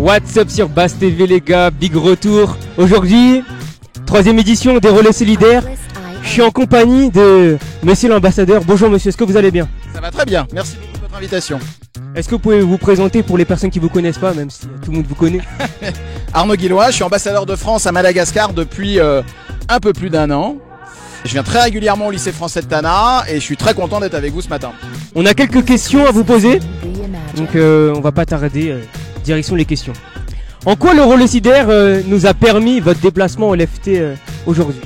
What's up sur Bass TV les gars, big retour. Aujourd'hui, 3e édition des Relais Solidaires. Je suis en compagnie de monsieur l'ambassadeur. Bonjour monsieur, est-ce que vous allez bien? Ça va très bien, merci beaucoup de votre invitation. Est-ce que vous pouvez vous présenter pour les personnes qui ne vous connaissent pas, même si tout le monde vous connaît? Arnaud Guillois, je suis ambassadeur de France à Madagascar depuis un peu plus d'1 an. Je viens très régulièrement au lycée français de Tana et je suis très content d'être avec vous ce matin. On a quelques questions à vous poser, donc on va pas tarder, direction les questions. En quoi le Relais Solidaire nous a permis votre déplacement au LFT aujourd'hui?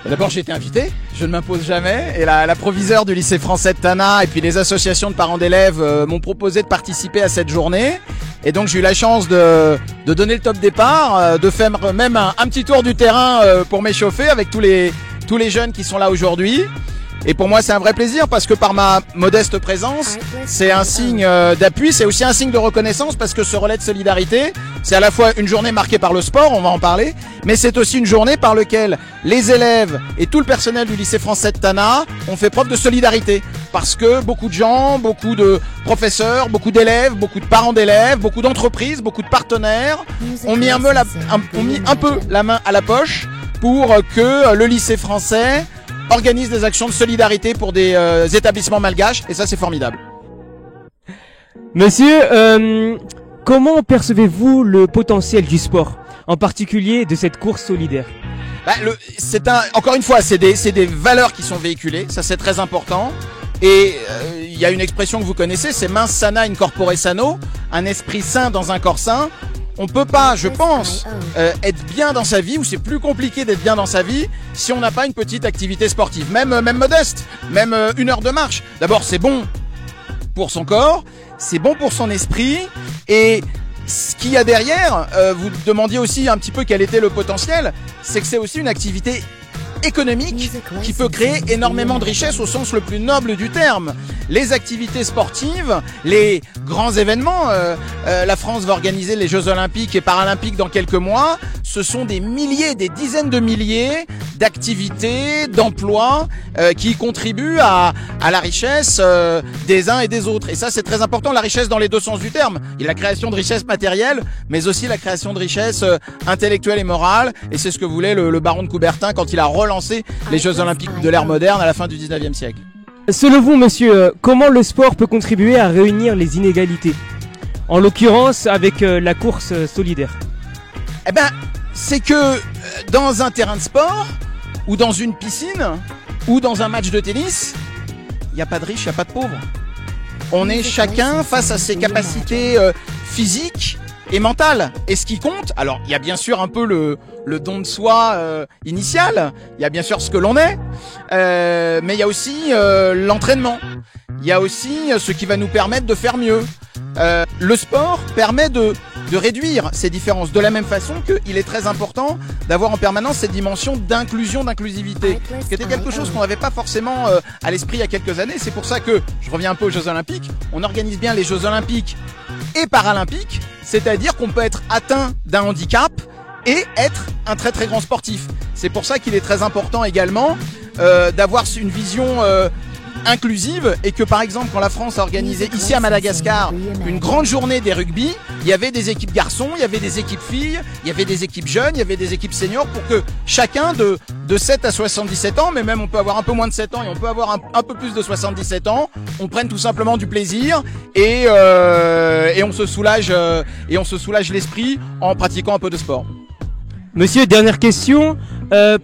D'abord j'ai été invité, je ne m'impose jamais, et la proviseure du lycée français de Tana et puis les associations de parents d'élèves m'ont proposé de participer à cette journée. Et donc j'ai eu la chance de donner le top départ, de faire même un petit tour du terrain pour m'échauffer avec tous les jeunes qui sont là aujourd'hui. Et pour moi c'est un vrai plaisir parce que par ma modeste présence, c'est un signe d'appui, c'est aussi un signe de reconnaissance parce que ce relais de solidarité, c'est à la fois une journée marquée par le sport, on va en parler, mais c'est aussi une journée par laquelle les élèves et tout le personnel du lycée français de Tana ont fait preuve de solidarité. Parce que beaucoup de gens, beaucoup de professeurs, beaucoup d'élèves, beaucoup de parents d'élèves, beaucoup d'entreprises, beaucoup de partenaires ont mis un peu la main à la poche pour que le lycée français organise des actions de solidarité pour des établissements malgaches, et ça c'est formidable. Monsieur, comment percevez-vous le potentiel du sport, en particulier de cette course solidaire? Encore une fois, c'est des valeurs qui sont véhiculées, ça c'est très important. Et il y a une expression que vous connaissez, c'est mens sana in corpore sano, un esprit sain dans un corps sain. On peut pas, je pense, être bien dans sa vie, ou c'est plus compliqué d'être bien dans sa vie si on n'a pas une petite activité sportive, même modeste, même 1 heure de marche. D'abord, c'est bon pour son corps, c'est bon pour son esprit, et ce qu'il y a derrière, vous demandiez aussi un petit peu quel était le potentiel, c'est que c'est aussi une activité économique qui peut créer énormément de richesses au sens le plus noble du terme. Les activités sportives, les grands événements, la France va organiser les Jeux Olympiques et Paralympiques dans quelques mois. Ce sont des milliers, des dizaines de milliers d'activités, d'emplois qui contribuent à la richesse des uns et des autres. Et ça, c'est très important, la richesse dans les deux sens du terme. Il y a la création de richesses matérielles, mais aussi la création de richesses intellectuelles et morales. Et c'est ce que voulait le baron de Coubertin quand il a relancé les Jeux Olympiques de l'ère moderne à la fin du 19e siècle. Selon vous, monsieur, comment le sport peut contribuer à réunir les inégalités? En l'occurrence, avec la course solidaire. Eh ben, c'est que dans un terrain de sport, ou dans une piscine, ou dans un match de tennis, il n'y a pas de riches, il n'y a pas de pauvres. On est chacun face à ses capacités physiques et mentales. Et ce qui compte, alors il y a bien sûr un peu le don de soi initial, il y a bien sûr ce que l'on est, mais il y a aussi l'entraînement, il y a aussi ce qui va nous permettre de faire mieux. Le sport permet de réduire ces différences, de la même façon qu'il est très important d'avoir en permanence cette dimension d'inclusion, d'inclusivité, ce qui était quelque chose qu'on n'avait pas forcément à l'esprit il y a quelques années. C'est pour ça que, je reviens un peu aux Jeux Olympiques, on organise bien les Jeux Olympiques et Paralympiques, c'est-à-dire qu'on peut être atteint d'un handicap et être un très très grand sportif. C'est pour ça qu'il est très important également d'avoir une vision inclusive, et que par exemple quand la France a organisé ici à Madagascar une grande journée des rugby, il y avait des équipes garçons, il y avait des équipes filles, il y avait des équipes jeunes, il y avait des équipes seniors, pour que chacun de 7 à 77 ans, mais même on peut avoir un peu moins de 7 ans et on peut avoir un peu plus de 77 ans, on prenne tout simplement du plaisir et on se soulage l'esprit en pratiquant un peu de sport. Monsieur, dernière question,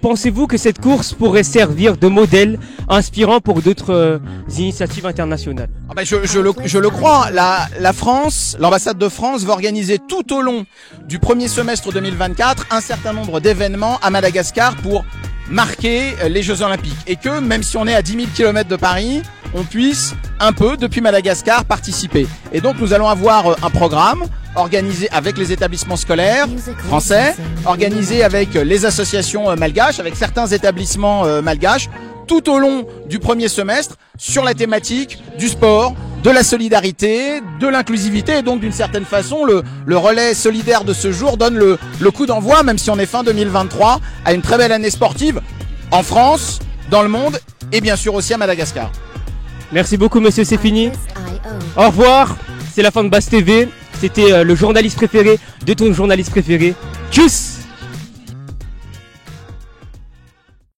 pensez-vous que cette course pourrait servir de modèle inspirant pour d'autres initiatives internationales? Je le crois. La France, l'ambassade de France va organiser tout au long du premier semestre 2024 un certain nombre d'événements à Madagascar pour marquer les Jeux Olympiques. Et que même si on est à 10 000 km de Paris, on puisse un peu, depuis Madagascar, participer. Et donc nous allons avoir un programme organisé avec les établissements scolaires français, organisé avec les associations malgaches, avec certains établissements malgaches, tout au long du premier semestre, sur la thématique du sport, de la solidarité, de l'inclusivité. Et donc d'une certaine façon, le relais solidaire de ce jour donne le coup d'envoi, même si on est fin 2023, à une très belle année sportive en France, dans le monde et bien sûr aussi à Madagascar. Merci beaucoup monsieur, c'est fini. Au revoir, c'est la fin de Bass TV. C'était le journaliste préféré de ton journaliste préféré. Tchuss!